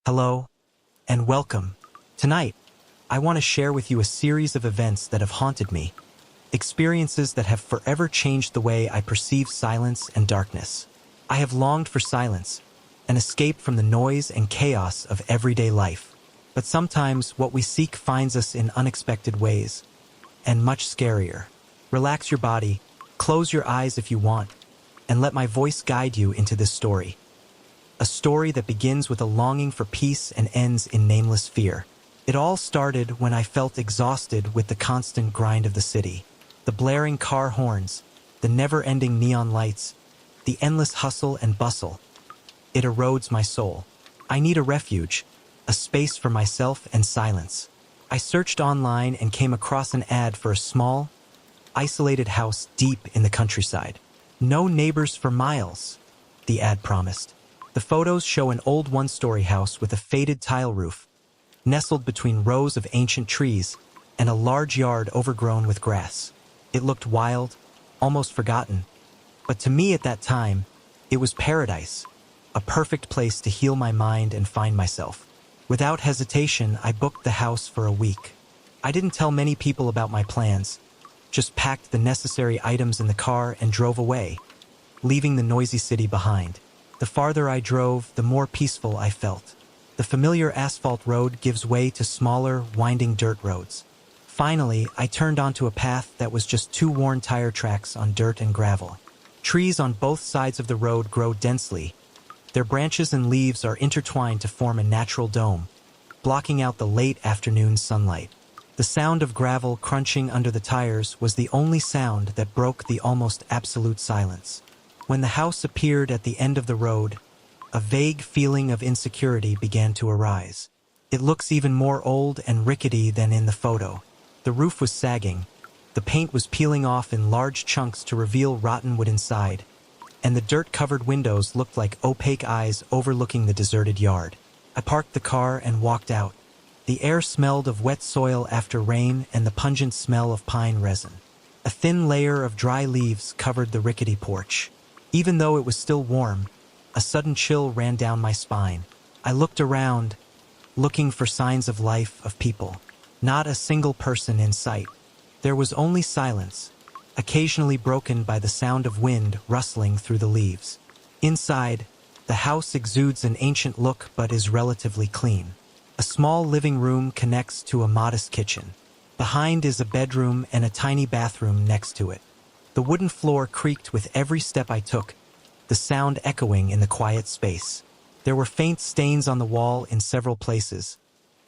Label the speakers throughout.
Speaker 1: Hello, and welcome. Tonight, I want to share with you a series of events that have haunted me, experiences that have forever changed the way I perceive silence and darkness. I have longed for silence, an escape from the noise and chaos of everyday life. But sometimes what we seek finds us in unexpected ways, and much scarier. Relax your body, close your eyes if you want, and let my voice guide you into this story. A story that begins with a longing for peace and ends in nameless fear. It all started when I felt exhausted with the constant grind of the city. The blaring car horns, the never-ending neon lights, the endless hustle and bustle. It erodes my soul. I need a refuge, a space for myself and silence. I searched online and came across an ad for a small, isolated house deep in the countryside. No neighbors for miles, the ad promised. The photos show an old one-story house with a faded tile roof, nestled between rows of ancient trees and a large yard overgrown with grass. It looked wild, almost forgotten. But to me at that time, it was paradise, a perfect place to heal my mind and find myself. Without hesitation, I booked the house for a week. I didn't tell many people about my plans, just packed the necessary items in the car and drove away, leaving the noisy city behind. The farther I drove, the more peaceful I felt. The familiar asphalt road gives way to smaller, winding dirt roads. Finally, I turned onto a path that was just two worn tire tracks on dirt and gravel. Trees on both sides of the road grow densely. Their branches and leaves are intertwined to form a natural dome, blocking out the late afternoon sunlight. The sound of gravel crunching under the tires was the only sound that broke the almost absolute silence. When the house appeared at the end of the road, a vague feeling of insecurity began to arise. It looks even more old and rickety than in the photo. The roof was sagging, the paint was peeling off in large chunks to reveal rotten wood inside, and the dirt-covered windows looked like opaque eyes overlooking the deserted yard. I parked the car and walked out. The air smelled of wet soil after rain and the pungent smell of pine resin. A thin layer of dry leaves covered the rickety porch. Even though it was still warm, a sudden chill ran down my spine. I looked around, looking for signs of life, of people. Not a single person in sight. There was only silence, occasionally broken by the sound of wind rustling through the leaves. Inside, the house exudes an ancient look but is relatively clean. A small living room connects to a modest kitchen. Behind is a bedroom and a tiny bathroom next to it. The wooden floor creaked with every step I took, the sound echoing in the quiet space. There were faint stains on the wall in several places,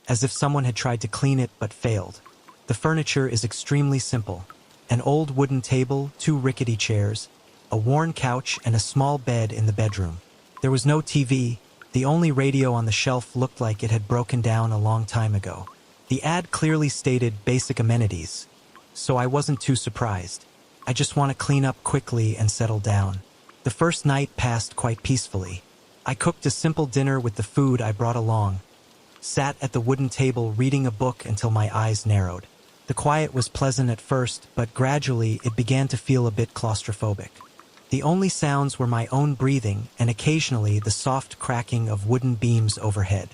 Speaker 1: as if someone had tried to clean it but failed. The furniture is extremely simple. An old wooden table, two rickety chairs, a worn couch, and a small bed in the bedroom. There was no TV. The only radio on the shelf looked like it had broken down a long time ago. The ad clearly stated basic amenities, so I wasn't too surprised. I just want to clean up quickly and settle down. The first night passed quite peacefully. I cooked a simple dinner with the food I brought along, sat at the wooden table reading a book until my eyes narrowed. The quiet was pleasant at first, but gradually it began to feel a bit claustrophobic. The only sounds were my own breathing and occasionally the soft cracking of wooden beams overhead.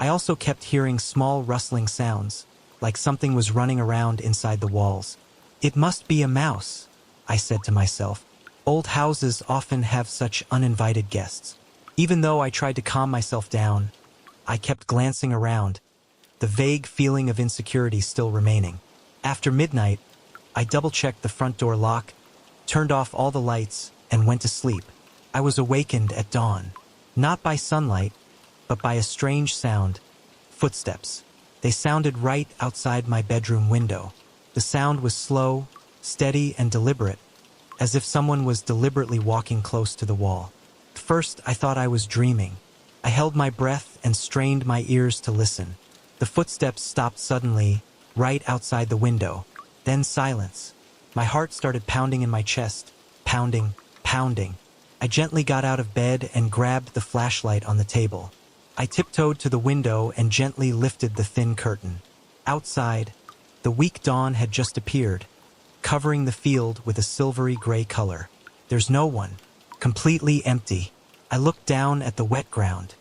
Speaker 1: I also kept hearing small rustling sounds, like something was running around inside the walls. It must be a mouse, I said to myself. Old houses often have such uninvited guests. Even though I tried to calm myself down, I kept glancing around, the vague feeling of insecurity still remaining. After midnight, I double-checked the front door lock, turned off all the lights, and went to sleep. I was awakened at dawn, not by sunlight, but by a strange sound, footsteps. They sounded right outside my bedroom window. The sound was slow, steady, and deliberate, as if someone was deliberately walking close to the wall. At first, I thought I was dreaming. I held my breath and strained my ears to listen. The footsteps stopped suddenly, right outside the window. Then silence. My heart started pounding in my chest. Pounding, pounding. I gently got out of bed and grabbed the flashlight on the table. I tiptoed to the window and gently lifted the thin curtain. Outside, the weak dawn had just appeared, covering the field with a silvery gray color. There's no one. Completely empty. I looked down at the wet ground.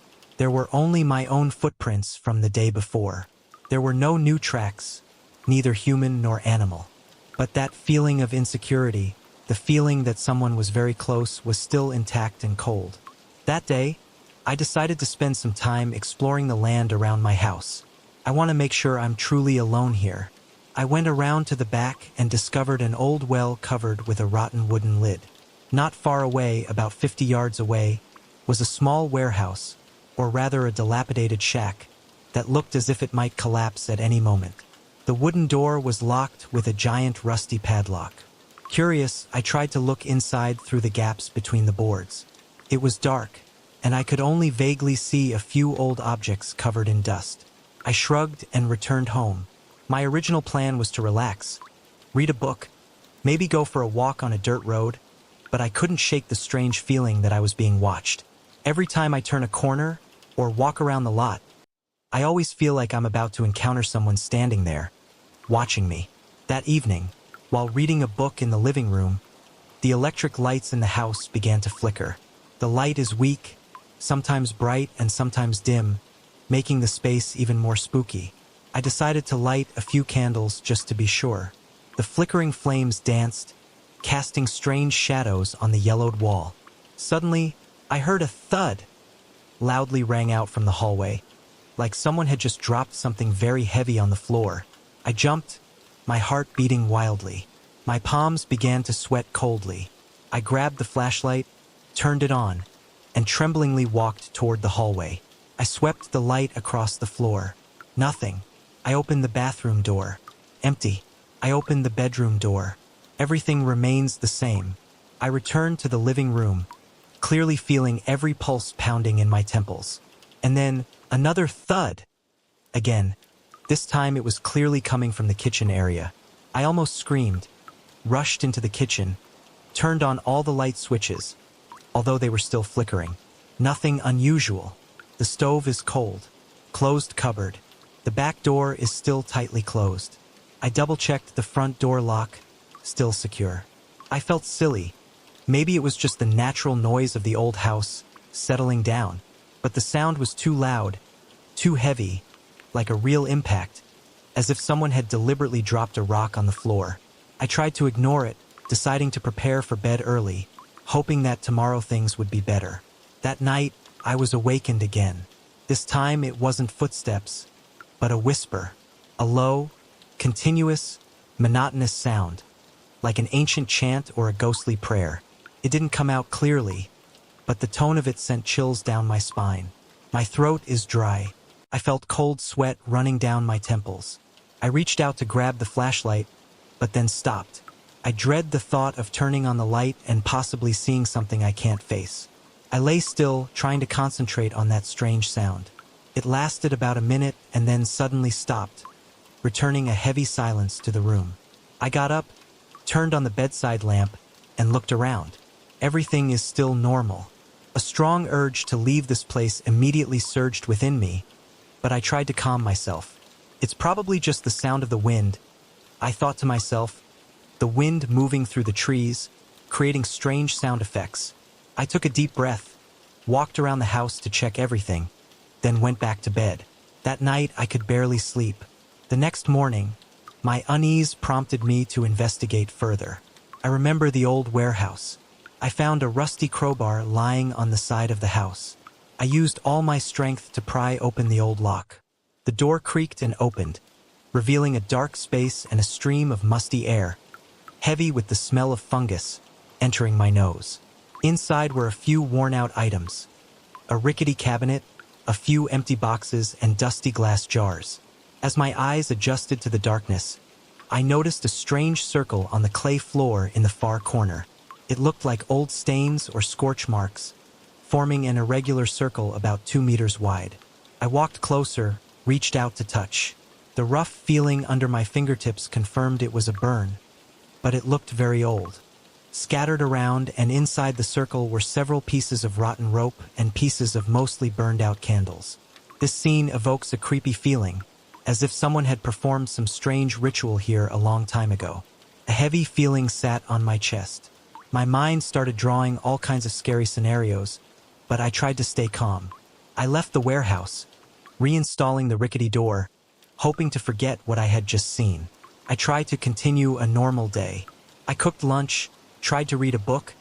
Speaker 1: There were only my own footprints from the day before. There were no new tracks, neither human nor animal. But that feeling of insecurity, the feeling that someone was very close, was still intact and cold. That day, I decided to spend some time exploring the land around my house. I want to make sure I'm truly alone here. I went around to the back and discovered an old well covered with a rotten wooden lid. Not far away, about 50 yards away, was a small warehouse, or rather a dilapidated shack, that looked as if it might collapse at any moment. The wooden door was locked with a giant rusty padlock. Curious, I tried to look inside through the gaps between the boards. It was dark, and I could only vaguely see a few old objects covered in dust. I shrugged and returned home. My original plan was to relax, read a book, maybe go for a walk on a dirt road, but I couldn't shake the strange feeling that I was being watched. Every time I turn a corner or walk around the lot, I always feel like I'm about to encounter someone standing there, watching me. That evening, while reading a book in the living room, the electric lights in the house began to flicker. The light is weak, sometimes bright and sometimes dim, making the space even more spooky. I decided to light a few candles just to be sure. The flickering flames danced, casting strange shadows on the yellowed wall. Suddenly, I heard a thud loudly rang out from the hallway, like someone had just dropped something very heavy on the floor. I jumped, my heart beating wildly. My palms began to sweat coldly. I grabbed the flashlight, turned it on, and tremblingly walked toward the hallway. I swept the light across the floor. Nothing. I opened the bathroom door. Empty. I opened the bedroom door. Everything remains the same. I returned to the living room, clearly feeling every pulse pounding in my temples. And then, another thud. Again. This time it was clearly coming from the kitchen area. I almost screamed, rushed into the kitchen, turned on all the light switches, although they were still flickering. Nothing unusual. The stove is cold. Closed cupboard. The back door is still tightly closed. I double-checked the front door lock, still secure. I felt silly. Maybe it was just the natural noise of the old house settling down, but the sound was too loud, too heavy, like a real impact, as if someone had deliberately dropped a rock on the floor. I tried to ignore it, deciding to prepare for bed early, hoping that tomorrow things would be better. That night, I was awakened again. This time it wasn't footsteps, but a whisper, a low, continuous, monotonous sound, like an ancient chant or a ghostly prayer. It didn't come out clearly, but the tone of it sent chills down my spine. My throat is dry. I felt cold sweat running down my temples. I reached out to grab the flashlight, but then stopped. I dread the thought of turning on the light and possibly seeing something I can't face. I lay still, trying to concentrate on that strange sound. It lasted about a minute and then suddenly stopped, returning a heavy silence to the room. I got up, turned on the bedside lamp, and looked around. Everything is still normal. A strong urge to leave this place immediately surged within me, but I tried to calm myself. It's probably just the sound of the wind, I thought to myself, the wind moving through the trees, creating strange sound effects. I took a deep breath, walked around the house to check everything, then went back to bed. That night, I could barely sleep. The next morning, my unease prompted me to investigate further. I remember the old warehouse. I found a rusty crowbar lying on the side of the house. I used all my strength to pry open the old lock. The door creaked and opened, revealing a dark space and a stream of musty air, heavy with the smell of fungus, entering my nose. Inside were a few worn-out items, a rickety cabinet, a few empty boxes, and dusty glass jars. As my eyes adjusted to the darkness, I noticed a strange circle on the clay floor in the far corner. It looked like old stains or scorch marks, forming an irregular circle about 2 meters wide. I walked closer, reached out to touch. The rough feeling under my fingertips confirmed it was a burn, but it looked very old. Scattered around and inside the circle were several pieces of rotten rope and pieces of mostly burned-out candles. This scene evokes a creepy feeling, as if someone had performed some strange ritual here a long time ago. A heavy feeling sat on my chest. My mind started drawing all kinds of scary scenarios, but I tried to stay calm. I left the warehouse, reinstalling the rickety door, hoping to forget what I had just seen. I tried to continue a normal day. I cooked lunch, tried to read a book,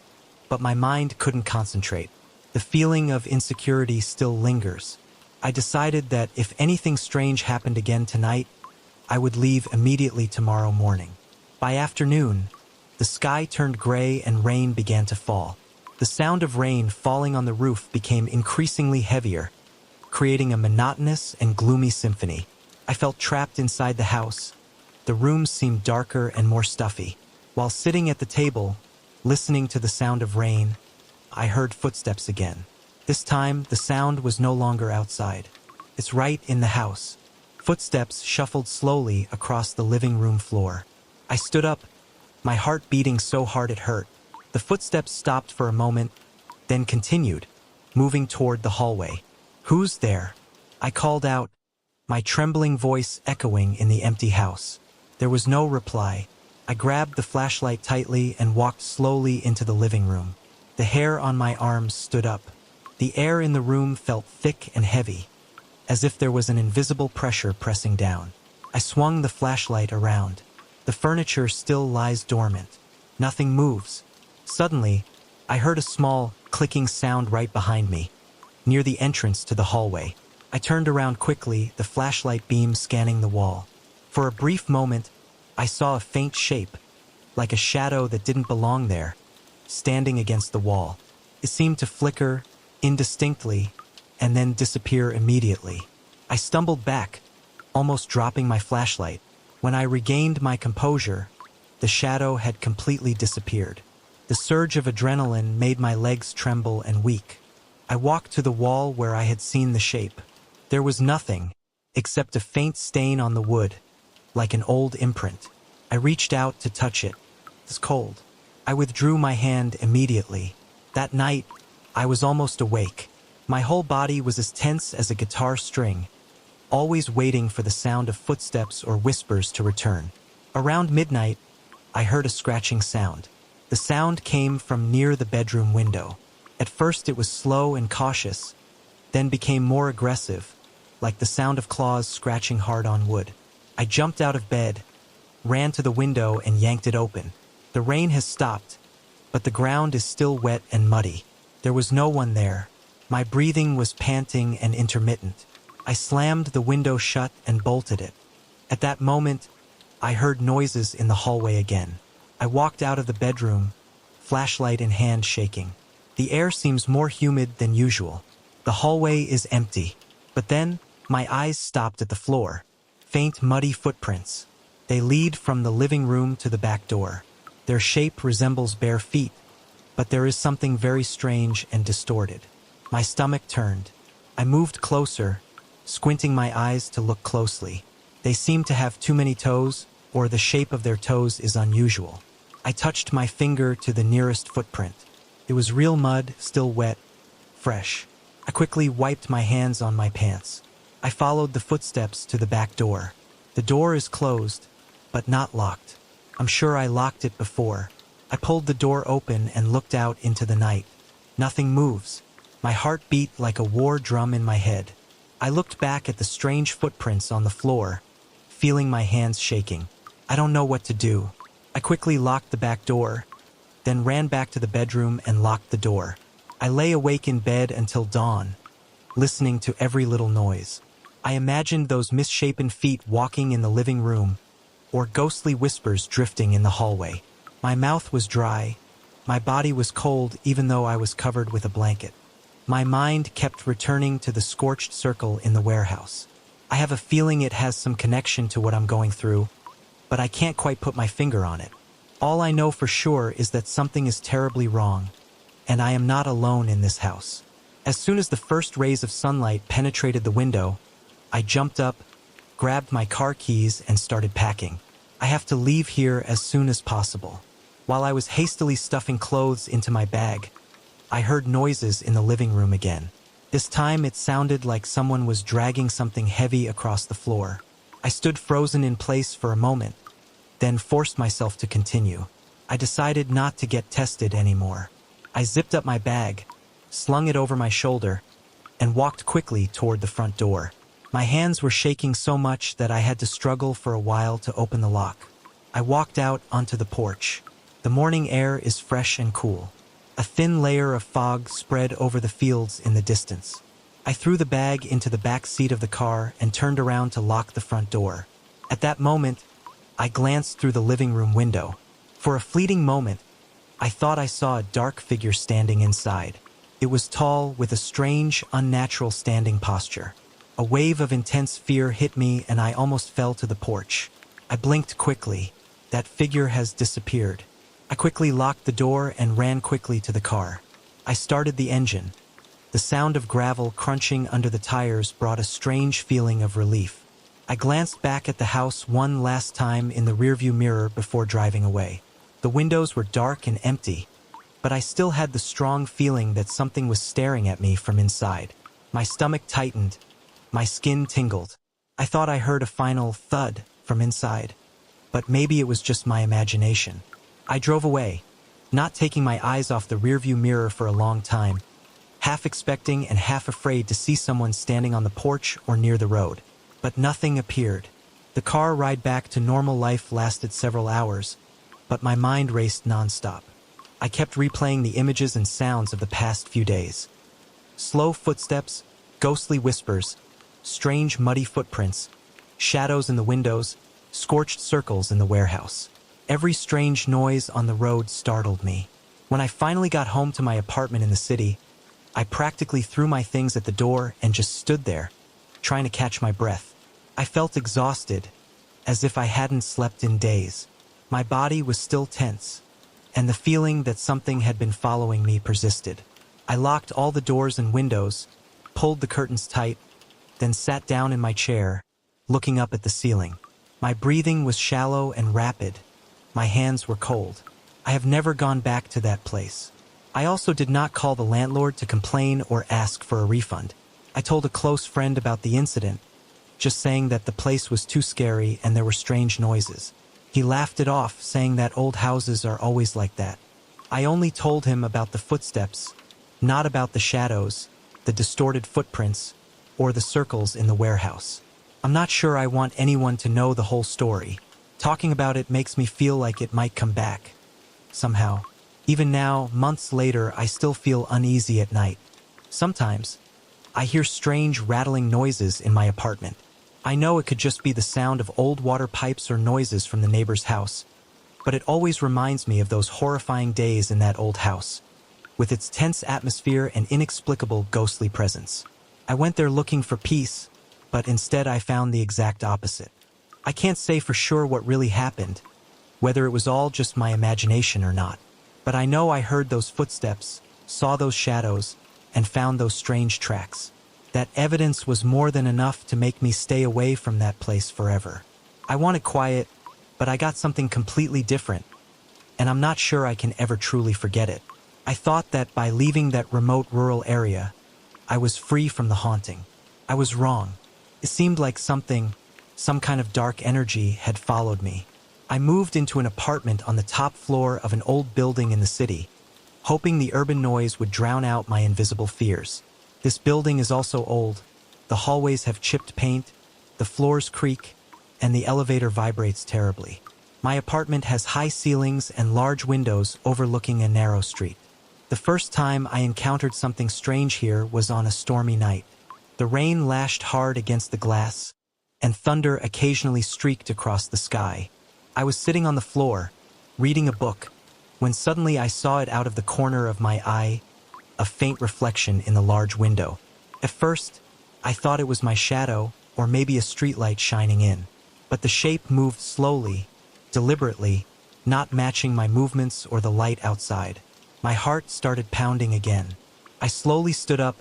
Speaker 1: but my mind couldn't concentrate. The feeling of insecurity still lingers. I decided that if anything strange happened again tonight, I would leave immediately tomorrow morning. By afternoon, the sky turned gray and rain began to fall. The sound of rain falling on the roof became increasingly heavier, creating a monotonous and gloomy symphony. I felt trapped inside the house. The room seemed darker and more stuffy. While sitting at the table, listening to the sound of rain, I heard footsteps again. This time, the sound was no longer outside. It's right in the house. Footsteps shuffled slowly across the living room floor. I stood up, my heart beating so hard it hurt. The footsteps stopped for a moment, then continued, moving toward the hallway. "Who's there?" I called out, my trembling voice echoing in the empty house. There was no reply. I grabbed the flashlight tightly and walked slowly into the living room. The hair on my arms stood up. The air in the room felt thick and heavy, as if there was an invisible pressure pressing down. I swung the flashlight around. The furniture still lies dormant. Nothing moves. Suddenly, I heard a small, clicking sound right behind me, near the entrance to the hallway. I turned around quickly, the flashlight beam scanning the wall. For a brief moment, I saw a faint shape, like a shadow that didn't belong there, standing against the wall. It seemed to flicker indistinctly and then disappear immediately. I stumbled back, almost dropping my flashlight. When I regained my composure, the shadow had completely disappeared. The surge of adrenaline made my legs tremble and weak. I walked to the wall where I had seen the shape. There was nothing, except a faint stain on the wood, like an old imprint. I reached out to touch it. It was cold. I withdrew my hand immediately. That night, I was almost awake. My whole body was as tense as a guitar string, always waiting for the sound of footsteps or whispers to return. Around midnight, I heard a scratching sound. The sound came from near the bedroom window. At first it was slow and cautious, then became more aggressive, like the sound of claws scratching hard on wood. I jumped out of bed, ran to the window and yanked it open. The rain has stopped, but the ground is still wet and muddy. There was no one there. My breathing was panting and intermittent. I slammed the window shut and bolted it. At that moment, I heard noises in the hallway again. I walked out of the bedroom, flashlight in hand, shaking. The air seems more humid than usual. The hallway is empty. But then, my eyes stopped at the floor. Faint, muddy footprints. They lead from the living room to the back door. Their shape resembles bare feet, but there is something very strange and distorted. My stomach turned. I moved closer, squinting my eyes to look closely. They seem to have too many toes, or the shape of their toes is unusual. I touched my finger to the nearest footprint. It was real mud, still wet, fresh. I quickly wiped my hands on my pants. I followed the footsteps to the back door. The door is closed, but not locked. I'm sure I locked it before. I pulled the door open and looked out into the night. Nothing moves. My heart beat like a war drum in my head. I looked back at the strange footprints on the floor, feeling my hands shaking. I don't know what to do. I quickly locked the back door, then ran back to the bedroom and locked the door. I lay awake in bed until dawn, listening to every little noise. I imagined those misshapen feet walking in the living room, or ghostly whispers drifting in the hallway. My mouth was dry. My body was cold even though I was covered with a blanket. My mind kept returning to the scorched circle in the warehouse. I have a feeling it has some connection to what I'm going through, but I can't quite put my finger on it. All I know for sure is that something is terribly wrong, and I am not alone in this house. As soon as the first rays of sunlight penetrated the window, I jumped up, grabbed my car keys, and started packing. I have to leave here as soon as possible. While I was hastily stuffing clothes into my bag, I heard noises in the living room again. This time it sounded like someone was dragging something heavy across the floor. I stood frozen in place for a moment, then forced myself to continue. I decided not to get tested anymore. I zipped up my bag, slung it over my shoulder, and walked quickly toward the front door. My hands were shaking so much that I had to struggle for a while to open the lock. I walked out onto the porch. The morning air is fresh and cool. A thin layer of fog spread over the fields in the distance. I threw the bag into the back seat of the car and turned around to lock the front door. At that moment, I glanced through the living room window. For a fleeting moment, I thought I saw a dark figure standing inside. It was tall, with a strange, unnatural standing posture. A wave of intense fear hit me and I almost fell to the porch. I blinked quickly. That figure has disappeared. I quickly locked the door and ran quickly to the car. I started the engine. The sound of gravel crunching under the tires brought a strange feeling of relief. I glanced back at the house one last time in the rearview mirror before driving away. The windows were dark and empty, but I still had the strong feeling that something was staring at me from inside. My stomach tightened. My skin tingled. I thought I heard a final thud from inside, but maybe it was just my imagination. I drove away, not taking my eyes off the rearview mirror for a long time, half expecting and half afraid to see someone standing on the porch or near the road. But nothing appeared. The car ride back to normal life lasted several hours, but my mind raced nonstop. I kept replaying the images and sounds of the past few days. Slow footsteps, ghostly whispers, strange muddy footprints, shadows in the windows, scorched circles in the warehouse. Every strange noise on the road startled me. When I finally got home to my apartment in the city, I practically threw my things at the door and just stood there, trying to catch my breath. I felt exhausted, as if I hadn't slept in days. My body was still tense, and the feeling that something had been following me persisted. I locked all the doors and windows, pulled the curtains tight, then sat down in my chair, looking up at the ceiling. My breathing was shallow and rapid. My hands were cold. I have never gone back to that place. I also did not call the landlord to complain or ask for a refund. I told a close friend about the incident, just saying that the place was too scary and there were strange noises. He laughed it off, saying that old houses are always like that. I only told him about the footsteps, not about the shadows, the distorted footprints, or the circles in the warehouse. I'm not sure I want anyone to know the whole story. Talking about it makes me feel like it might come back. Somehow. Even now, months later, I still feel uneasy at night. Sometimes, I hear strange rattling noises in my apartment. I know it could just be the sound of old water pipes or noises from the neighbor's house, but it always reminds me of those horrifying days in that old house, with its tense atmosphere and inexplicable ghostly presence. I went there looking for peace, but instead I found the exact opposite. I can't say for sure what really happened, whether it was all just my imagination or not, but I know I heard those footsteps, saw those shadows, and found those strange tracks. That evidence was more than enough to make me stay away from that place forever. I wanted quiet, but I got something completely different, and I'm not sure I can ever truly forget it. I thought that by leaving that remote rural area, I was free from the haunting. I was wrong. It seemed like some kind of dark energy had followed me. I moved into an apartment on the top floor of an old building in the city, hoping the urban noise would drown out my invisible fears. This building is also old. The hallways have chipped paint, the floors creak, and the elevator vibrates terribly. My apartment has high ceilings and large windows overlooking a narrow street. The first time I encountered something strange here was on a stormy night. The rain lashed hard against the glass, and thunder occasionally streaked across the sky. I was sitting on the floor, reading a book, when suddenly I saw it out of the corner of my eye, a faint reflection in the large window. At first, I thought it was my shadow, or maybe a streetlight shining in. But the shape moved slowly, deliberately, not matching my movements or the light outside. My heart started pounding again. I slowly stood up,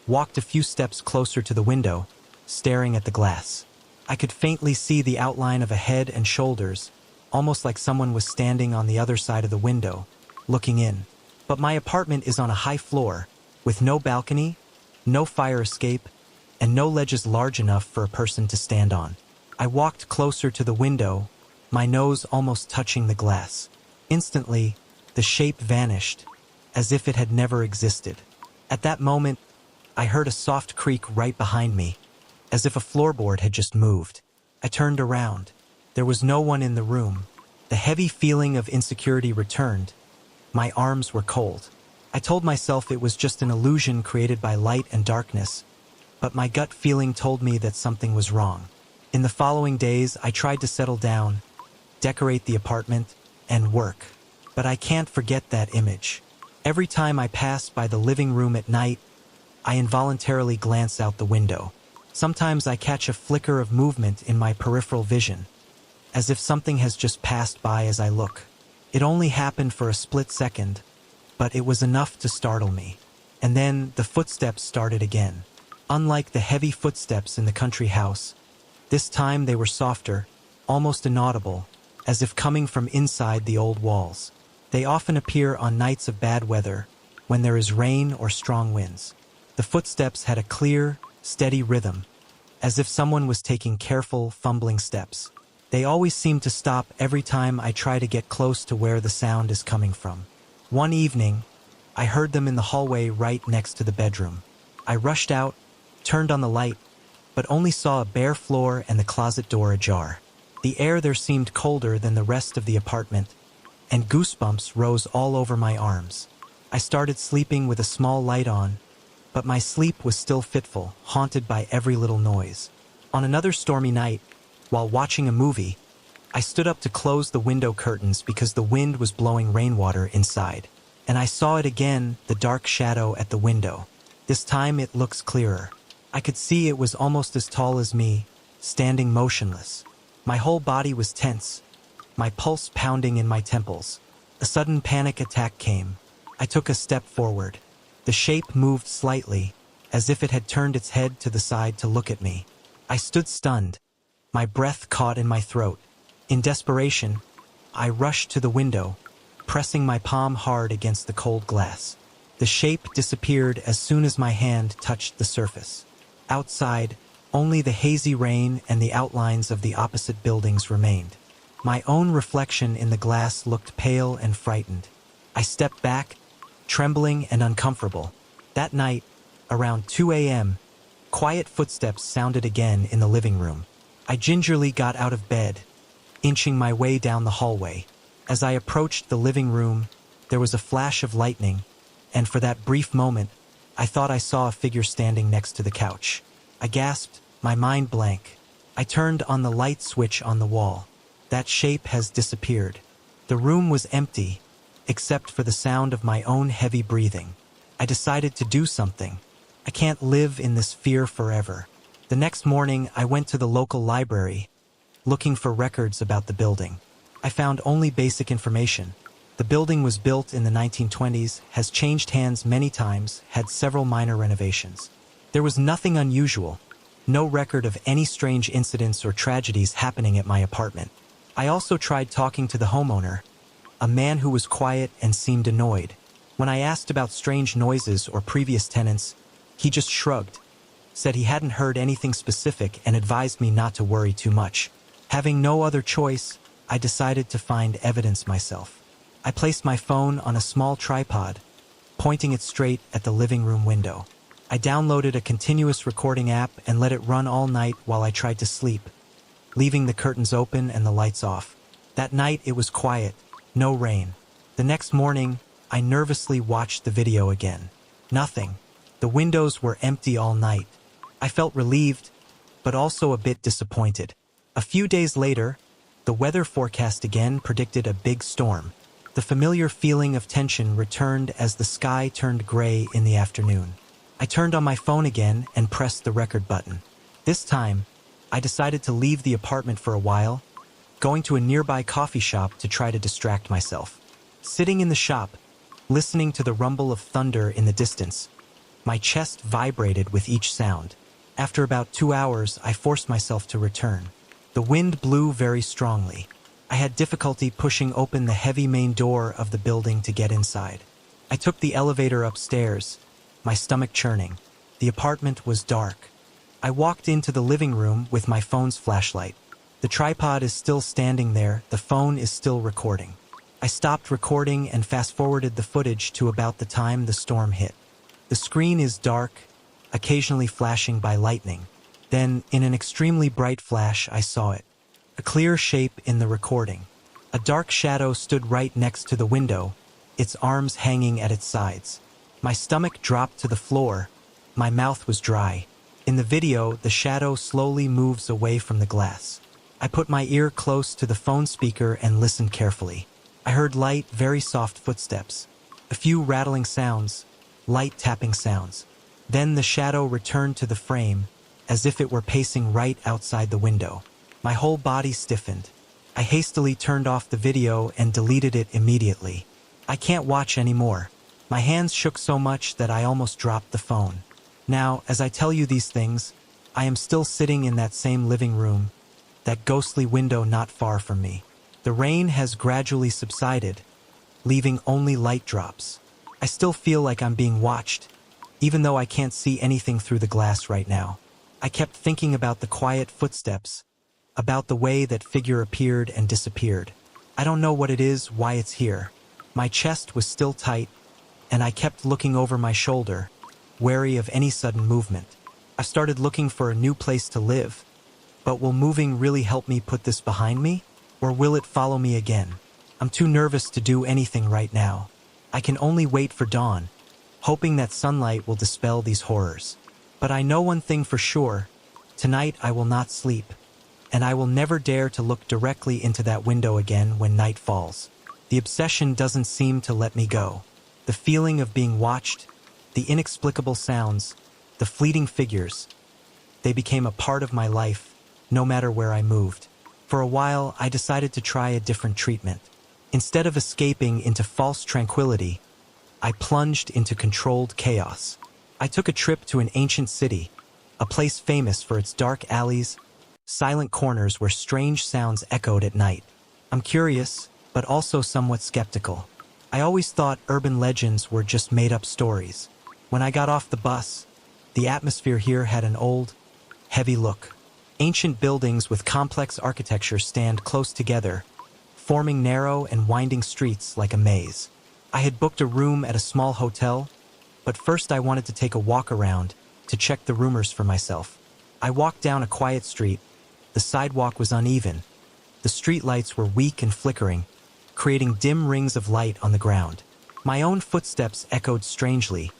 Speaker 1: walked a few steps closer to the window, staring at the glass. I could faintly see the outline of a head and shoulders, almost like someone was standing on the other side of the window, looking in. But my apartment is on a high floor, with no balcony, no fire escape, and no ledges large enough for a person to stand on. I walked closer to the window, my nose almost touching the glass. Instantly, the shape vanished, as if it had never existed. At that moment, I heard a soft creak right behind me, as if a floorboard had just moved. I turned around. There was no one in the room. The heavy feeling of insecurity returned. My arms were cold. I told myself it was just an illusion created by light and darkness, but my gut feeling told me that something was wrong. In the following days, I tried to settle down, decorate the apartment, and work. But I can't forget that image. Every time I pass by the living room at night, I involuntarily glance out the window. Sometimes I catch a flicker of movement in my peripheral vision, as if something has just passed by as I look. It only happened for a split second, but it was enough to startle me. And then the footsteps started again. Unlike the heavy footsteps in the country house, this time they were softer, almost inaudible, as if coming from inside the old walls. They often appear on nights of bad weather, when there is rain or strong winds. The footsteps had a clear, steady rhythm, as if someone was taking careful, fumbling steps. They always seem to stop every time I try to get close to where the sound is coming from. One evening, I heard them in the hallway right next to the bedroom. I rushed out, turned on the light, but only saw a bare floor and the closet door ajar. The air there seemed colder than the rest of the apartment, and goosebumps rose all over my arms. I started sleeping with a small light on, but my sleep was still fitful, haunted by every little noise. On another stormy night, while watching a movie, I stood up to close the window curtains because the wind was blowing rainwater inside. And I saw it again, the dark shadow at the window. This time it looks clearer. I could see it was almost as tall as me, standing motionless. My whole body was tense, my pulse pounding in my temples. A sudden panic attack came. I took a step forward. The shape moved slightly, as if it had turned its head to the side to look at me. I stood stunned, my breath caught in my throat. In desperation, I rushed to the window, pressing my palm hard against the cold glass. The shape disappeared as soon as my hand touched the surface. Outside, only the hazy rain and the outlines of the opposite buildings remained. My own reflection in the glass looked pale and frightened. I stepped back, trembling and uncomfortable. That night, around 2 a.m., quiet footsteps sounded again in the living room. I gingerly got out of bed, inching my way down the hallway. As I approached the living room, there was a flash of lightning, and for that brief moment, I thought I saw a figure standing next to the couch. I gasped, my mind blank. I turned on the light switch on the wall. That shape has disappeared. The room was empty, except for the sound of my own heavy breathing. I decided to do something. I can't live in this fear forever. The next morning, I went to the local library, looking for records about the building. I found only basic information. The building was built in the 1920s, has changed hands many times, had several minor renovations. There was nothing unusual, no record of any strange incidents or tragedies happening at my apartment. I also tried talking to the homeowner, a man who was quiet and seemed annoyed. When I asked about strange noises or previous tenants, he just shrugged, said he hadn't heard anything specific and advised me not to worry too much. Having no other choice, I decided to find evidence myself. I placed my phone on a small tripod, pointing it straight at the living room window. I downloaded a continuous recording app and let it run all night while I tried to sleep, leaving the curtains open and the lights off. That night it was quiet, no rain. The next morning, I nervously watched the video again. Nothing. The windows were empty all night. I felt relieved, but also a bit disappointed. A few days later, the weather forecast again predicted a big storm. The familiar feeling of tension returned as the sky turned gray in the afternoon. I turned on my phone again and pressed the record button. This time, I decided to leave the apartment for a while, going to a nearby coffee shop to try to distract myself. Sitting in the shop, listening to the rumble of thunder in the distance, my chest vibrated with each sound. After about 2 hours, I forced myself to return. The wind blew very strongly. I had difficulty pushing open the heavy main door of the building to get inside. I took the elevator upstairs, my stomach churning. The apartment was dark. I walked into the living room with my phone's flashlight. The tripod is still standing there, the phone is still recording. I stopped recording and fast-forwarded the footage to about the time the storm hit. The screen is dark, occasionally flashing by lightning. Then, in an extremely bright flash, I saw it. A clear shape in the recording. A dark shadow stood right next to the window, its arms hanging at its sides. My stomach dropped to the floor. My mouth was dry. In the video, the shadow slowly moves away from the glass. I put my ear close to the phone speaker and listened carefully. I heard light, very soft footsteps. A few rattling sounds, light tapping sounds. Then the shadow returned to the frame, as if it were pacing right outside the window. My whole body stiffened. I hastily turned off the video and deleted it immediately. I can't watch anymore. My hands shook so much that I almost dropped the phone. Now, as I tell you these things, I am still sitting in that same living room, that ghostly window not far from me. The rain has gradually subsided, leaving only light drops. I still feel like I'm being watched, even though I can't see anything through the glass right now. I kept thinking about the quiet footsteps, about the way that figure appeared and disappeared. I don't know what it is, why it's here. My chest was still tight, and I kept looking over my shoulder, wary of any sudden movement. I started looking for a new place to live. But will moving really help me put this behind me? Or will it follow me again? I'm too nervous to do anything right now. I can only wait for dawn, hoping that sunlight will dispel these horrors. But I know one thing for sure. Tonight I will not sleep, and I will never dare to look directly into that window again when night falls. The obsession doesn't seem to let me go. The feeling of being watched, the inexplicable sounds, the fleeting figures, they became a part of my life, no matter where I moved. For a while, I decided to try a different treatment. Instead of escaping into false tranquility, I plunged into controlled chaos. I took a trip to an ancient city, a place famous for its dark alleys, silent corners where strange sounds echoed at night. I'm curious, but also somewhat skeptical. I always thought urban legends were just made-up stories. When I got off the bus, the atmosphere here had an old, heavy look. Ancient buildings with complex architecture stand close together, forming narrow and winding streets like a maze. I had booked a room at a small hotel, but first I wanted to take a walk around to check the rumors for myself. I walked down a quiet street. The sidewalk was uneven. The street lights were weak and flickering, creating dim rings of light on the ground. My own footsteps echoed strangely,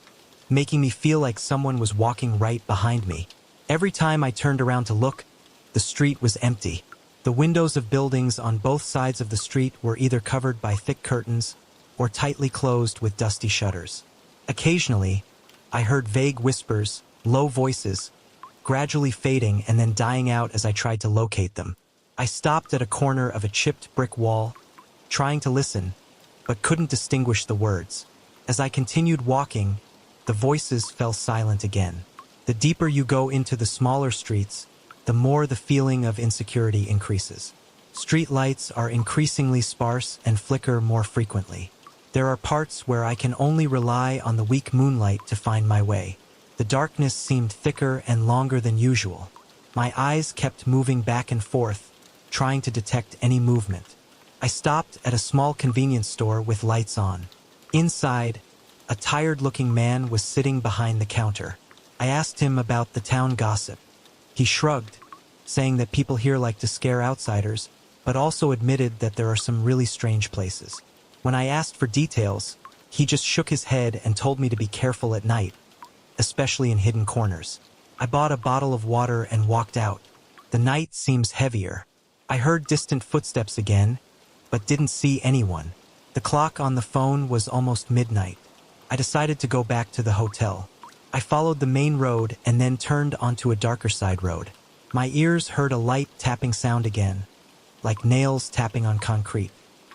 Speaker 1: making me feel like someone was walking right behind me. Every time I turned around to look, the street was empty. The windows of buildings on both sides of the street were either covered by thick curtains or tightly closed with dusty shutters. Occasionally, I heard vague whispers, low voices, gradually fading and then dying out as I tried to locate them. I stopped at a corner of a chipped brick wall, trying to listen, but couldn't distinguish the words. As I continued walking, the voices fell silent again. The deeper you go into the smaller streets, the more the feeling of insecurity increases. Street lights are increasingly sparse and flicker more frequently. There are parts where I can only rely on the weak moonlight to find my way. The darkness seemed thicker and longer than usual. My eyes kept moving back and forth, trying to detect any movement. I stopped at a small convenience store with lights on. Inside, a tired-looking man was sitting behind the counter. I asked him about the town gossip. He shrugged, saying that people here like to scare outsiders, but also admitted that there are some really strange places. When I asked for details, he just shook his head and told me to be careful at night, especially in hidden corners. I bought a bottle of water and walked out. The night seems heavier. I heard distant footsteps again, but didn't see anyone. The clock on the phone was almost midnight. I decided to go back to the hotel. I followed the main road and then turned onto a darker side road. My ears heard a light tapping sound again, like nails tapping on concrete.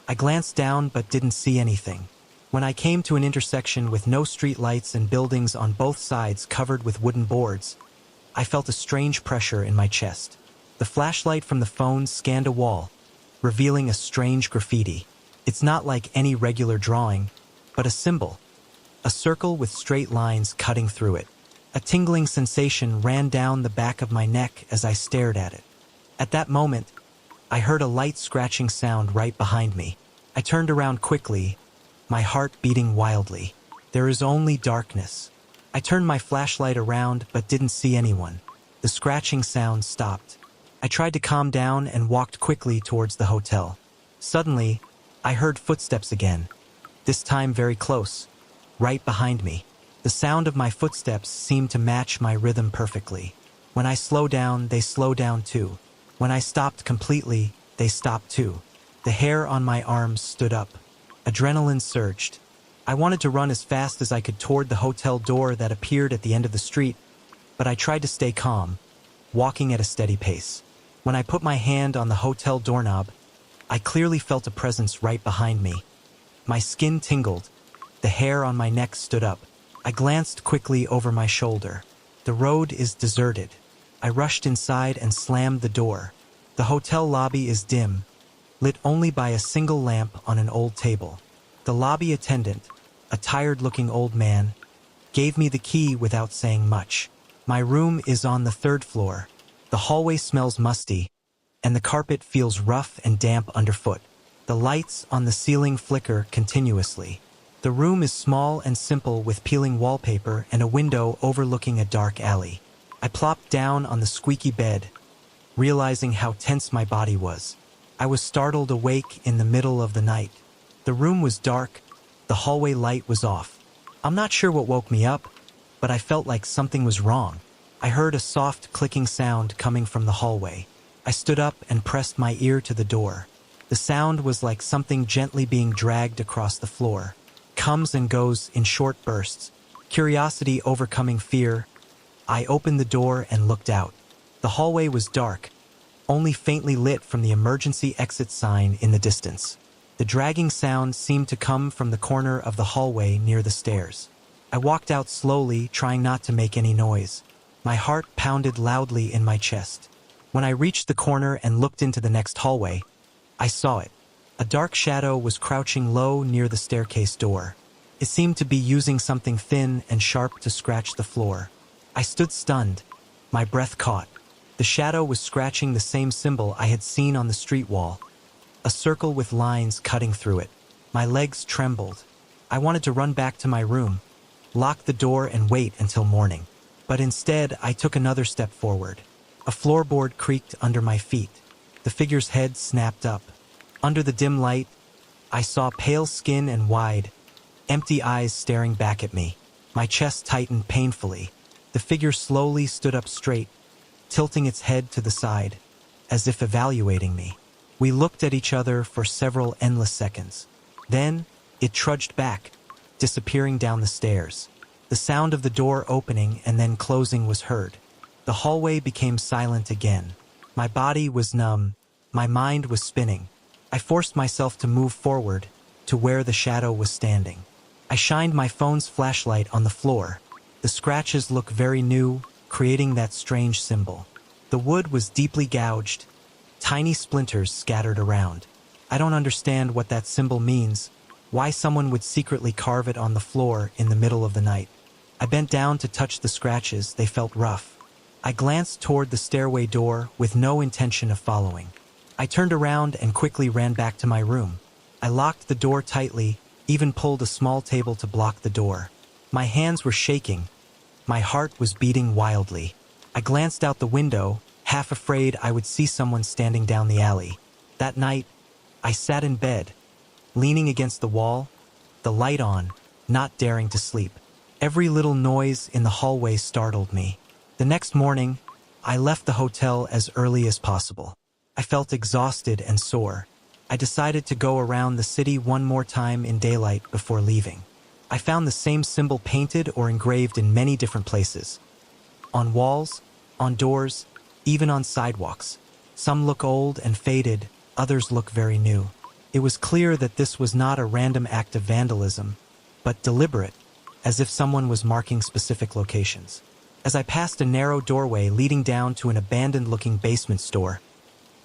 Speaker 1: I glanced down but didn't see anything. When I came to an intersection with no street lights and buildings on both sides covered with wooden boards, I felt a strange pressure in my chest. The flashlight from the phone scanned a wall, revealing a strange graffiti. It's not like any regular drawing, but a symbol. A circle with straight lines cutting through it. A tingling sensation ran down the back of my neck as I stared at it. At that moment, I heard a light scratching sound right behind me. I turned around quickly, my heart beating wildly. There is only darkness. I turned my flashlight around but didn't see anyone. The scratching sound stopped. I tried to calm down and walked quickly towards the hotel. Suddenly, I heard footsteps again, this time very close, right behind me. The sound of my footsteps seemed to match my rhythm perfectly. When I slowed down, they slowed down too. When I stopped completely, they stopped too. The hair on my arms stood up. Adrenaline surged. I wanted to run as fast as I could toward the hotel door that appeared at the end of the street, but I tried to stay calm, walking at a steady pace. When I put my hand on the hotel doorknob, I clearly felt a presence right behind me. My skin tingled. The hair on my neck stood up. I glanced quickly over my shoulder. The road is deserted. I rushed inside and slammed the door. The hotel lobby is dim, lit only by a single lamp on an old table. The lobby attendant, a tired-looking old man, gave me the key without saying much. My room is on the 3rd floor. The hallway smells musty, and the carpet feels rough and damp underfoot. The lights on the ceiling flicker continuously. The room is small and simple with peeling wallpaper and a window overlooking a dark alley. I plopped down on the squeaky bed, realizing how tense my body was. I was startled awake in the middle of the night. The room was dark, the hallway light was off. I'm not sure what woke me up, but I felt like something was wrong. I heard a soft clicking sound coming from the hallway. I stood up and pressed my ear to the door. The sound was like something gently being dragged across the floor. Comes and goes in short bursts. Curiosity overcoming fear, I opened the door and looked out. The hallway was dark, only faintly lit from the emergency exit sign in the distance. The dragging sound seemed to come from the corner of the hallway near the stairs. I walked out slowly, trying not to make any noise. My heart pounded loudly in my chest. When I reached the corner and looked into the next hallway, I saw it. A dark shadow was crouching low near the staircase door. It seemed to be using something thin and sharp to scratch the floor. I stood stunned, my breath caught. The shadow was scratching the same symbol I had seen on the street wall, a circle with lines cutting through it. My legs trembled. I wanted to run back to my room, lock the door and wait until morning. But instead, I took another step forward. A floorboard creaked under my feet. The figure's head snapped up. Under the dim light, I saw pale skin and wide, empty eyes staring back at me. My chest tightened painfully. The figure slowly stood up straight, tilting its head to the side, as if evaluating me. We looked at each other for several endless seconds. Then, it trudged back, disappearing down the stairs. The sound of the door opening and then closing was heard. The hallway became silent again. My body was numb. My mind was spinning. I forced myself to move forward to where the shadow was standing. I shined my phone's flashlight on the floor. The scratches looked very new, creating that strange symbol. The wood was deeply gouged, tiny splinters scattered around. I don't understand what that symbol means, why someone would secretly carve it on the floor in the middle of the night. I bent down to touch the scratches. They felt rough. I glanced toward the stairway door with no intention of following. I turned around and quickly ran back to my room. I locked the door tightly, even pulled a small table to block the door. My hands were shaking. My heart was beating wildly. I glanced out the window, half afraid I would see someone standing down the alley. That night, I sat in bed, leaning against the wall, the light on, not daring to sleep. Every little noise in the hallway startled me. The next morning, I left the hotel as early as possible. I felt exhausted and sore. I decided to go around the city one more time in daylight before leaving. I found the same symbol painted or engraved in many different places. On walls, on doors, even on sidewalks. Some look old and faded, others look very new. It was clear that this was not a random act of vandalism, but deliberate, as if someone was marking specific locations. As I passed a narrow doorway leading down to an abandoned-looking basement store,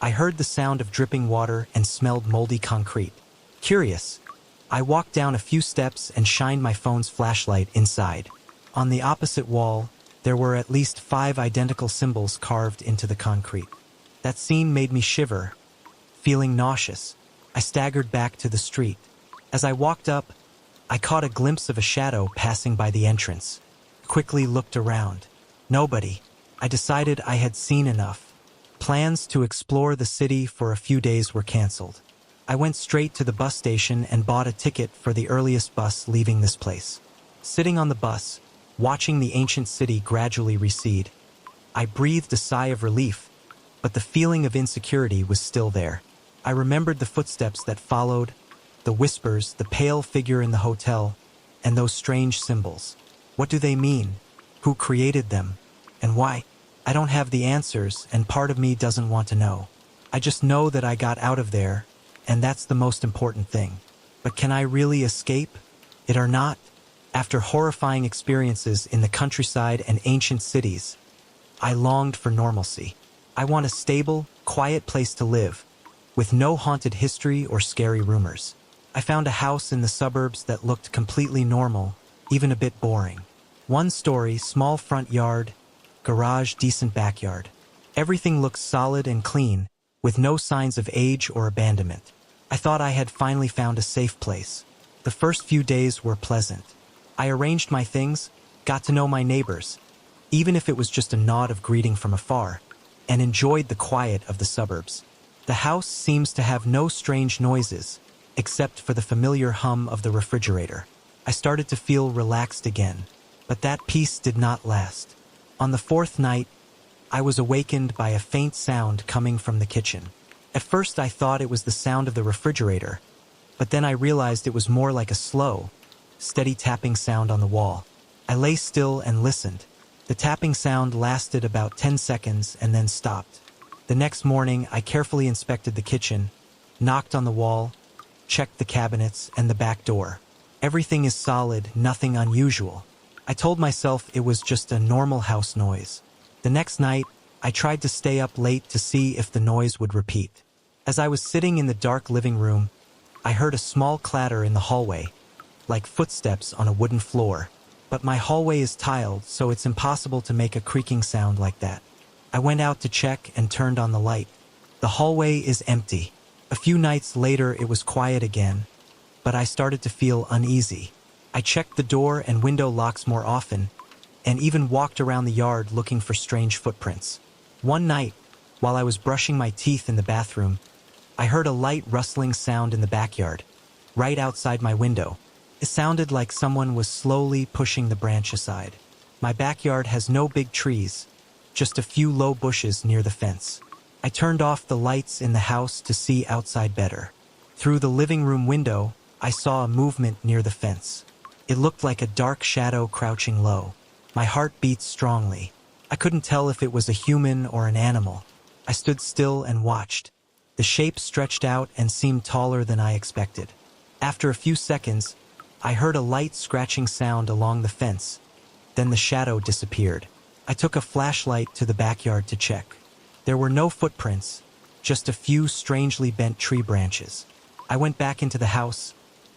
Speaker 1: I heard the sound of dripping water and smelled moldy concrete. Curious, I walked down a few steps and shined my phone's flashlight inside. On the opposite wall, there were at least 5 identical symbols carved into the concrete. That scene made me shiver. Feeling nauseous, I staggered back to the street. As I walked up, I caught a glimpse of a shadow passing by the entrance. Quickly looked around. Nobody. I decided I had seen enough. Plans to explore the city for a few days were canceled. I went straight to the bus station and bought a ticket for the earliest bus leaving this place. Sitting on the bus, watching the ancient city gradually recede, I breathed a sigh of relief, but the feeling of insecurity was still there. I remembered the footsteps that followed, the whispers, the pale figure in the hotel, and those strange symbols. What do they mean? Who created them? And why? I don't have the answers, and part of me doesn't want to know. I just know that I got out of there, and that's the most important thing. But can I really escape it or not? After horrifying experiences in the countryside and ancient cities, I longed for normalcy. I want a stable, quiet place to live, with no haunted history or scary rumors. I found a house in the suburbs that looked completely normal, even a bit boring. One story, small front yard, garage, decent backyard. Everything looked solid and clean, with no signs of age or abandonment. I thought I had finally found a safe place. The first few days were pleasant. I arranged my things, got to know my neighbors, even if it was just a nod of greeting from afar, and enjoyed the quiet of the suburbs. The house seems to have no strange noises, except for the familiar hum of the refrigerator. I started to feel relaxed again, but that peace did not last. On the fourth night, I was awakened by a faint sound coming from the kitchen. At first I thought it was the sound of the refrigerator, but then I realized it was more like a slow, steady tapping sound on the wall. I lay still and listened. The tapping sound lasted about 10 seconds and then stopped. The next morning, I carefully inspected the kitchen, knocked on the wall, checked the cabinets and the back door. Everything is solid, nothing unusual. I told myself it was just a normal house noise. The next night, I tried to stay up late to see if the noise would repeat. As I was sitting in the dark living room, I heard a small clatter in the hallway, like footsteps on a wooden floor. But my hallway is tiled, so it's impossible to make a creaking sound like that. I went out to check and turned on the light. The hallway is empty. A few nights later, it was quiet again, but I started to feel uneasy. I checked the door and window locks more often, and even walked around the yard looking for strange footprints. One night, while I was brushing my teeth in the bathroom, I heard a light rustling sound in the backyard, right outside my window. It sounded like someone was slowly pushing the branch aside. My backyard has no big trees, just a few low bushes near the fence. I turned off the lights in the house to see outside better. Through the living room window, I saw a movement near the fence. It looked like a dark shadow crouching low. My heart beat strongly. I couldn't tell if it was a human or an animal. I stood still and watched. The shape stretched out and seemed taller than I expected. After a few seconds, I heard a light scratching sound along the fence. Then the shadow disappeared. I took a flashlight to the backyard to check. There were no footprints, just a few strangely bent tree branches. I went back into the house,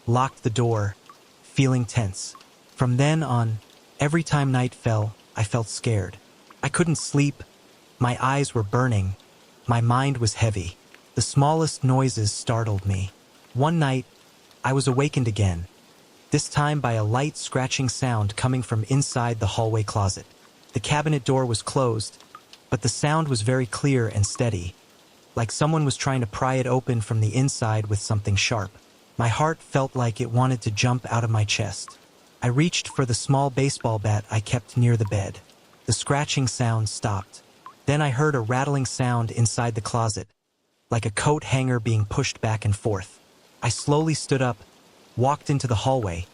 Speaker 1: locked the door, feeling tense. From then on, every time night fell, I felt scared. I couldn't sleep. My eyes were burning. My mind was heavy. The smallest noises startled me. One night, I was awakened again, this time by a light scratching sound coming from inside the hallway closet. The cabinet door was closed, but the sound was very clear and steady, like someone was trying to pry it open from the inside with something sharp. My heart felt like it wanted to jump out of my chest. I reached for the small baseball bat I kept near the bed. The scratching sound stopped. Then I heard a rattling sound inside the closet, like a coat hanger being pushed back and forth. I slowly stood up, walked into the hallway,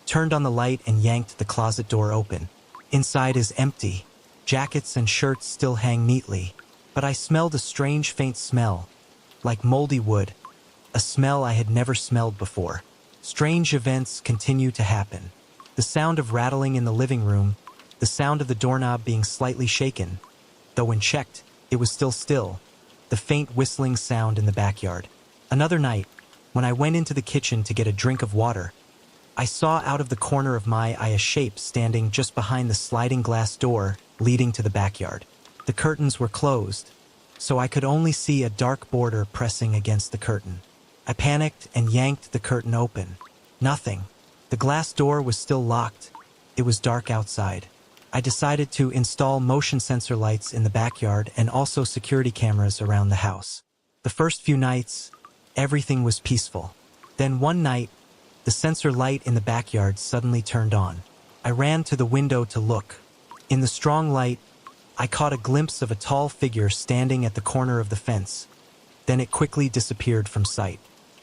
Speaker 1: turned on the light and yanked the closet door open. Inside is empty. Jackets and shirts still hang neatly, but I smelled a strange faint smell, like moldy wood, a smell I had never smelled before. Strange events continue to happen. The sound of rattling in the living room, the sound of the doorknob being slightly shaken, though when checked, it was still, the faint whistling sound in the backyard. Another night, when I went into the kitchen to get a drink of water, I saw out of the corner of my eye a shape standing just behind the sliding glass door leading to the backyard. The curtains were closed, so I could only see a dark border pressing against the curtain. I panicked and yanked the curtain open. Nothing. The glass door was still locked. It was dark outside. I decided to install motion sensor lights in the backyard and also security cameras around the house. The first few nights, everything was peaceful. Then one night, the sensor light in the backyard suddenly turned on. I ran to the window to look. In the strong light, I caught a glimpse of a tall figure standing at the corner of the fence. Then it quickly disappeared from sight.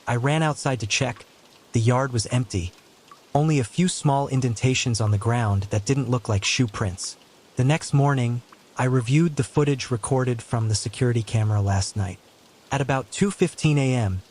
Speaker 1: I ran outside to check. The yard was empty. Only a few small indentations on the ground that didn't look like shoe prints. The next morning, I reviewed the footage recorded from the security camera last night. At about 2:15 a.m.,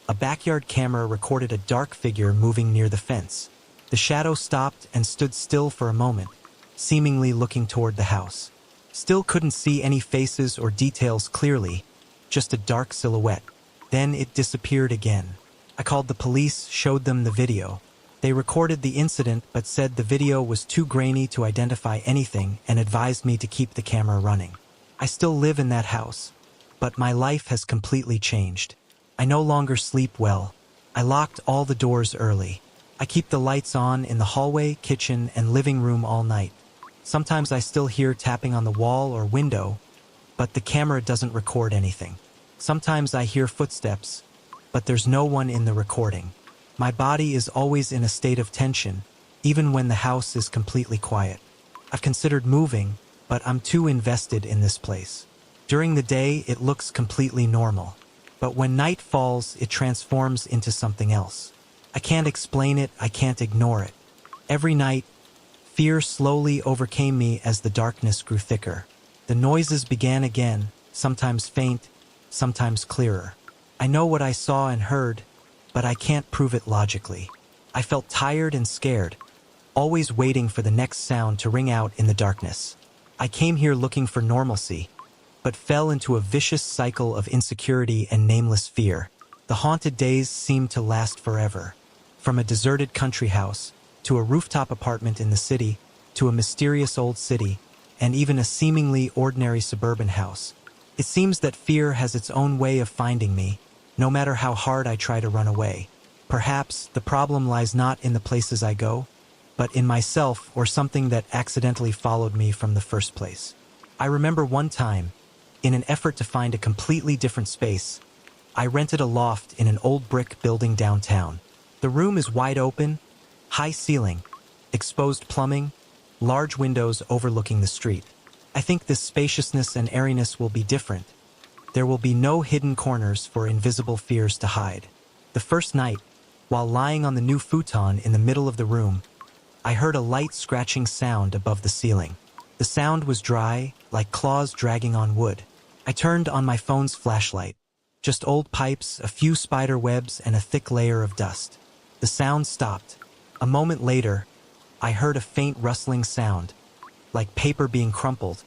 Speaker 1: a backyard camera recorded a dark figure moving near the fence. The shadow stopped and stood still for a moment, seemingly looking toward the house. Still couldn't see any faces or details clearly, just a dark silhouette. Then it disappeared again. I called the police, showed them the video. They recorded the incident but said the video was too grainy to identify anything and advised me to keep the camera running. I still live in that house, but my life has completely changed. I no longer sleep well. I locked all the doors early. I keep the lights on in the hallway, kitchen, and living room all night. Sometimes I still hear tapping on the wall or window, but the camera doesn't record anything. Sometimes I hear footsteps, but there's no one in the recording. My body is always in a state of tension, even when the house is completely quiet. I've considered moving, but I'm too invested in this place. During the day, it looks completely normal. But when night falls, it transforms into something else. I can't explain it, I can't ignore it. Every night, fear slowly overcame me as the darkness grew thicker. The noises began again, sometimes faint, sometimes clearer. I know what I saw and heard, but I can't prove it logically. I felt tired and scared, always waiting for the next sound to ring out in the darkness. I came here looking for normalcy, but fell into a vicious cycle of insecurity and nameless fear. The haunted days seemed to last forever. From a deserted country house, to a rooftop apartment in the city, to a mysterious old city, and even a seemingly ordinary suburban house. It seems that fear has its own way of finding me, no matter how hard I try to run away. Perhaps the problem lies not in the places I go, but in myself or something that accidentally followed me from the first place. I remember one time, in an effort to find a completely different space, I rented a loft in an old brick building downtown. The room is wide open, high ceiling, exposed plumbing, large windows overlooking the street. I think this spaciousness and airiness will be different. There will be no hidden corners for invisible fears to hide. The first night, while lying on the new futon in the middle of the room, I heard a light scratching sound above the ceiling. The sound was dry, like claws dragging on wood. I turned on my phone's flashlight. Just old pipes, a few spider webs, and a thick layer of dust. The sound stopped. A moment later, I heard a faint rustling sound, like paper being crumpled,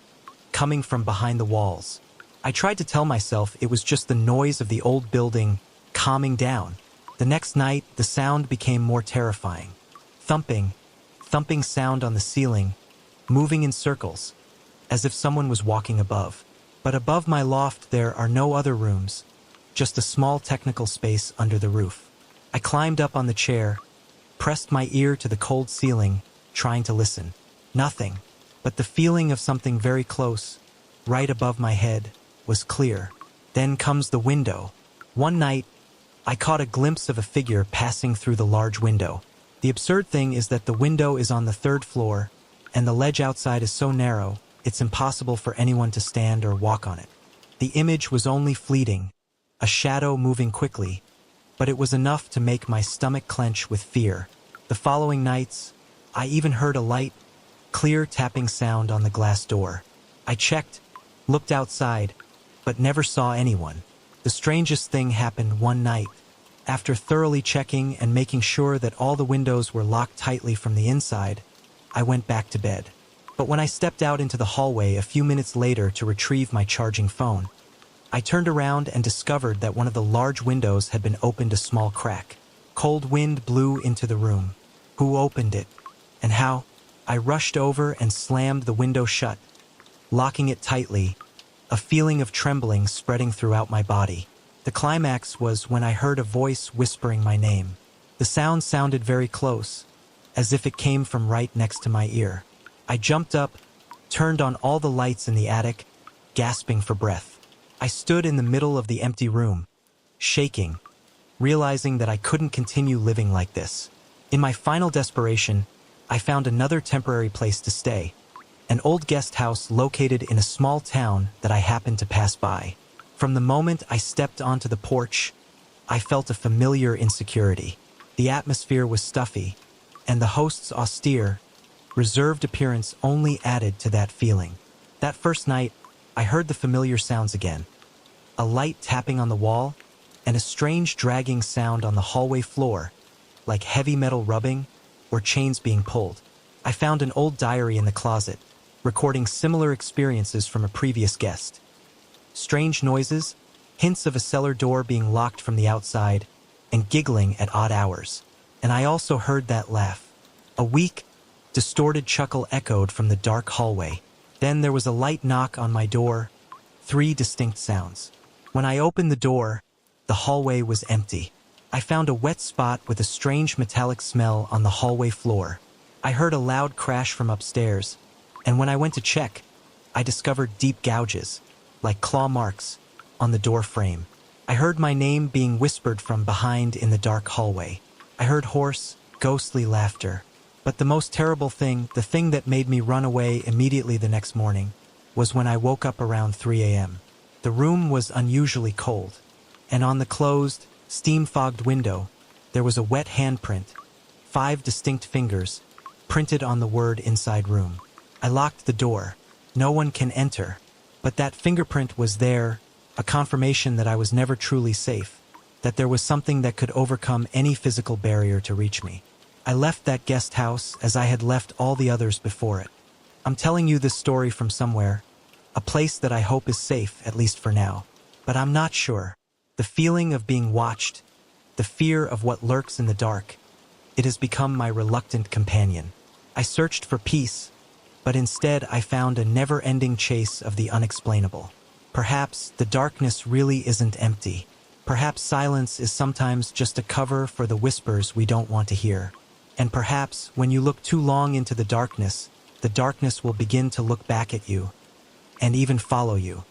Speaker 1: coming from behind the walls. I tried to tell myself it was just the noise of the old building calming down. The next night, the sound became more terrifying. Thumping sound on the ceiling, moving in circles, as if someone was walking above. But above my loft there are no other rooms, just a small technical space under the roof. I climbed up on the chair, pressed my ear to the cold ceiling, trying to listen. Nothing, but the feeling of something very close, right above my head, was clear. Then comes the window. One night, I caught a glimpse of a figure passing through the large window. The absurd thing is that the window is on the third floor, and the ledge outside is so narrow, it's impossible for anyone to stand or walk on it. The image was only fleeting, a shadow moving quickly, but it was enough to make my stomach clench with fear. The following nights, I even heard a light, clear tapping sound on the glass door. I checked, looked outside, but never saw anyone. The strangest thing happened one night. After thoroughly checking and making sure that all the windows were locked tightly from the inside, I went back to bed. But when I stepped out into the hallway a few minutes later to retrieve my charging phone, I turned around and discovered that one of the large windows had been opened a small crack. Cold wind blew into the room. Who opened it? And how? I rushed over and slammed the window shut, locking it tightly, a feeling of trembling spreading throughout my body. The climax was when I heard a voice whispering my name. The sound sounded very close, as if it came from right next to my ear. I jumped up, turned on all the lights in the attic, gasping for breath. I stood in the middle of the empty room, shaking, realizing that I couldn't continue living like this. In my final desperation, I found another temporary place to stay, an old guest house located in a small town that I happened to pass by. From the moment I stepped onto the porch, I felt a familiar insecurity. The atmosphere was stuffy, and the host's austere, reserved appearance only added to that feeling. That first night, I heard the familiar sounds again. A light tapping on the wall, and a strange dragging sound on the hallway floor, like heavy metal rubbing or chains being pulled. I found an old diary in the closet, recording similar experiences from a previous guest. Strange noises, hints of a cellar door being locked from the outside, and giggling at odd hours. And I also heard that laugh. A weak, distorted chuckle echoed from the dark hallway. Then there was a light knock on my door, 3 distinct sounds. When I opened the door, the hallway was empty. I found a wet spot with a strange metallic smell on the hallway floor. I heard a loud crash from upstairs, and when I went to check, I discovered deep gouges, like claw marks, on the door frame. I heard my name being whispered from behind in the dark hallway. I heard hoarse, ghostly laughter. But the most terrible thing, the thing that made me run away immediately the next morning, was when I woke up around 3 a.m. The room was unusually cold, and on the closed, steam-fogged window, there was a wet handprint, 5 distinct fingers, printed on the word "inside room." I locked the door. No one can enter. But that fingerprint was there, a confirmation that I was never truly safe, that there was something that could overcome any physical barrier to reach me. I left that guest house as I had left all the others before it. I'm telling you this story from somewhere, a place that I hope is safe, at least for now. But I'm not sure. The feeling of being watched, the fear of what lurks in the dark, it has become my reluctant companion. I searched for peace, but instead I found a never-ending chase of the unexplainable. Perhaps the darkness really isn't empty. Perhaps silence is sometimes just a cover for the whispers we don't want to hear. And perhaps when you look too long into the darkness will begin to look back at you and even follow you.